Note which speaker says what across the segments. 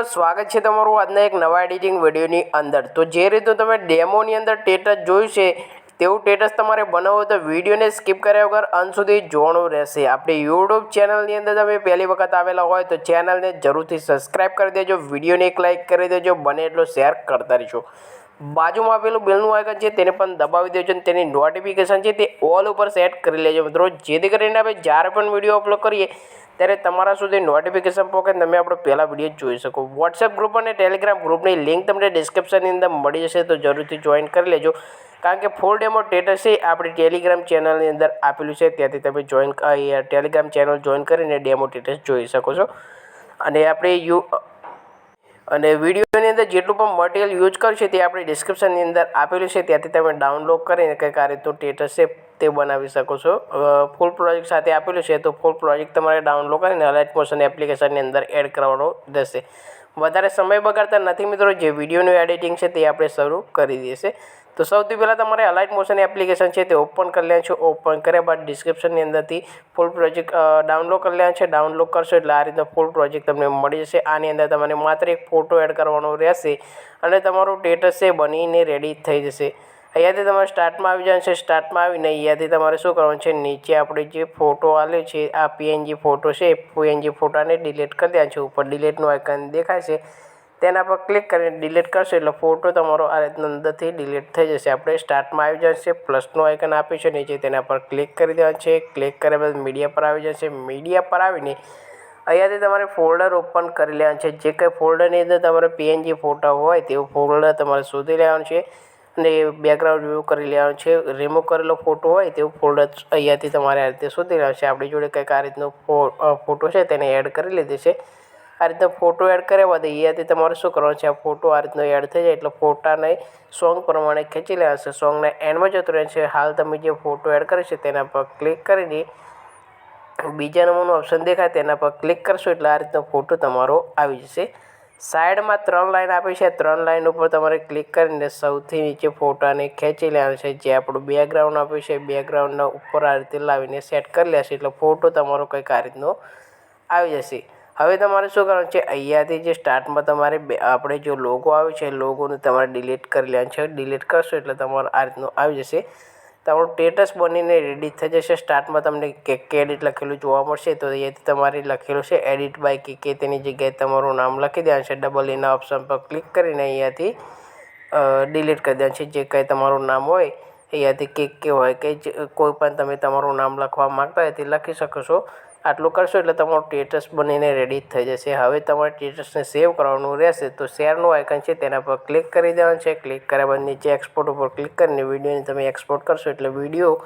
Speaker 1: મિત્રો સ્વાગત છે તમારું આજના એક નવા એડિટિંગ વિડીયોની અંદર। તો જે રીતનું તમે ડેમોની અંદર સ્ટેટસ જોયું છે તેવું સ્ટેટસ તમારે બનાવવું તો વિડીયોને સ્કીપ કર્યા વગર અંત સુધી જોવાનું રહેશે। આપણી યુટ્યુબ ચેનલની અંદર તમે પહેલી વખત આવેલા હોય તો ચેનલને જરૂરથી સબસ્ક્રાઈબ કરી દેજો, વિડીયોને એક લાઇક કરી દેજો, બને એટલો શેર કરતા રહેજો। બાજુમાં આપેલું બેલનું આઇકન છે તેને પણ દબાવી દેજો અને તેની નોટિફિકેશન છે તે ઓલ ઉપર સેટ કરી લેજો મિત્રો, જેથી કરીને આપણે જ્યારે પણ વિડીયો અપલોડ કરીએ ત્યારે તમારા સુધી નોટિફિકેશન પહોંચે તમે આપણો પહેલા વિડીયો જોઈ શકો। વોટ્સએપ ગ્રુપ અને ટેલિગ્રામ ગ્રુપની લિંક તમને ડિસ્ક્રિપ્શનની અંદર મળી જશે તો જરૂરથી જોઈન કરી લેજો, કારણ કે ફૂલ ડેમો સ્ટેટસ છે આપણી ટેલિગ્રામ ચેનલની અંદર આપેલું છે, ત્યાંથી તમે ટેલિગ્રામ ચેનલ જોઈન કરીને ડેમો સ્ટેટસ જોઈ શકો છો। અને વિડીયોની અંદર જેટલું પણ મટીરિયલ યુઝ કરશે તે આપણી ડિસ્ક્રિપ્શનની અંદર આપેલું છે, ત્યાંથી તમે ડાઉનલોડ કરીને કંઈક આ રીતનું સ્ટેટસ છે તે બનાવી શકો છો। ફૂલ પ્રોજેક્ટ સાથે આપેલું છે તો ફૂલ પ્રોજેક્ટ તમારે ડાઉનલોડ કરીને અલાઇટ મોશન એપ્લિકેશનની અંદર એડ કરવાનો રહેશે। વધારે સમય બગાડતા નથી મિત્રો, જે વિડીયોનું એડિટિંગ છે તે આપણે શરૂ કરી દઈશું। તો સૌથી પહેલાં તમારે અલાઇટ મોશન એપ્લિકેશન છે તે ઓપન કરી લેવાનું છે। ઓપન કર્યા બાદ ડિસ્ક્રિપ્શનની અંદરથી ફૂલ પ્રોજેક્ટ ડાઉનલોડ કરી લેવાનું છે। ડાઉનલોડ કરશો એટલે આ રીતનો ફૂલ પ્રોજેક્ટ તમને મળી જશે। આની અંદર તમારે માત્ર એક ફોટો એડ કરવાનો રહેશે અને તમારું સ્ટેટસ છે બનીને રેડી થઈ જશે। અહીંયાથી તમારે સ્ટાર્ટમાં આવી જવાનું છે। સ્ટાર્ટમાં આવીને અહીંયાથી તમારે શું કરવાનું છે, નીચે આપણે જે ફોટો આવેલો છે આ પીએનજી ફોટો છે, પીએનજી ફોટાને ડિલીટ કરી દેવાનું છે। ઉપર ડિલીટનું આઇકન દેખાય છે તેના પર ક્લિક કરીને ડિલીટ કરશો એટલે ફોટો તમારો આ રીતના અંદરથી ડિલીટ થઈ જશે। આપણે સ્ટાર્ટમાં આવી જવાનું છે, પ્લસનું આઇકન આપ્યું છે નીચે તેના પર ક્લિક કરી દેવાનું છે। ક્લિક કર્યા બાદ મીડિયા પર આવી જશે। મીડિયા પર આવીને અહીંયાથી તમારે ફોલ્ડર ઓપન કરી લેવાનું છે। જે કંઈ ફોલ્ડરની અંદર તમારે પીએનજી ફોટા હોય તેવું ફોલ્ડર તમારે શોધી લેવાનું છે અને બેકગ્રાઉન્ડ રિમૂવ કરી લેવાનું છે। રિમૂવ કરેલો ફોટો હોય તેવું ફોલ્ડર અહીંયાથી તમારે આ રીતે શોધી લેવાનું છે। આપણી જોડે કંઈક આ રીતનો ફોટો છે તેને એડ કરી લીધી છે। આ રીતનો ફોટો એડ કર્યા બાદ અહીંયાથી તમારે શું કરવાનું છે, આ ફોટો આ રીતનો એડ થઈ જાય એટલે ફોટાને સોંગ પ્રમાણે ખેંચી લેવાનું છે। સોંગના એન્ડમાં જતું રહે છે। હાલ તમે જે ફોટો એડ કર્યો છે તેના પર ક્લિક કરીને બીજા નંબરનું ઓપ્શન દેખાય તેના પર ક્લિક કરશો એટલે આ રીતનો ફોટો તમારો આવી જશે। સાઈડમાં 3 લાઈન આપી છે, 3 લાઈન ઉપર તમારે ક્લિક કરીને સૌથી નીચે ફોટાને ખેંચી લેવાનું છે। જે આપણું બેકગ્રાઉન્ડ આપ્યું છે બેકગ્રાઉન્ડના ઉપર આ રીતે લાવીને સેટ કરી લેશે એટલે ફોટો તમારો કંઈક આ રીતનો આવી જશે। હવે તમારે શું કરવાનું છે, અહીંયાથી જે સ્ટાર્ટમાં તમારે આપણે જો લોગો આવ્યો છે લોગોને તમારે ડિલીટ કરી લેવાનું છે। ડિલીટ કરશો એટલે તમારો આ રીતનો આવી જશે। તમારું સ્ટેટસ બનીને રેડી થઈ જશે। સ્ટાર્ટમાં તમને કે એડિટ લખેલું જોવા મળશે તો અહીંયાથી તમારે લખેલું છે એડિટ બાય કે તેની જગ્યાએ તમારું નામ લખી દેવાનું છે। ડબલ એના ઓપ્શન પર ક્લિક કરીને અહીંયાથી ડિલીટ કરી દેવાનું છે। જે કંઈ તમારું નામ હોય અહીંયાથી કે હોય કે કોઈ પણ તમે તમારું નામ લખવા માગતા હોય તે લખી શકો છો। આટલું કરશો એટલે તમારું સ્ટેટસ બનીને રેડી થઈ જશે। હવે તમારે સ્ટેટસને સેવ કરવાનું રહેશે તો શેરનું આઇકન છે તેના પર ક્લિક કરી દેવાનું છે। ક્લિક કર્યા બાદ નીચે એક્સપોર્ટ ઉપર ક્લિક કરીને વિડીયોને તમે એક્સપોર્ટ કરશો એટલે વિડીયો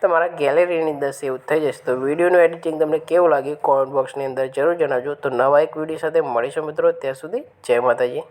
Speaker 1: તમારા ગેલેરીની અંદર સેવ થઈ જશે। તો વિડીયોનું એડિટિંગ તમને કેવું લાગ્યું કોમેન્ટ બોક્સની અંદર જરૂર જણાવજો। તો નવા એક વિડીયો સાથે મળીશું મિત્રો, ત્યાં સુધી જય માતાજી।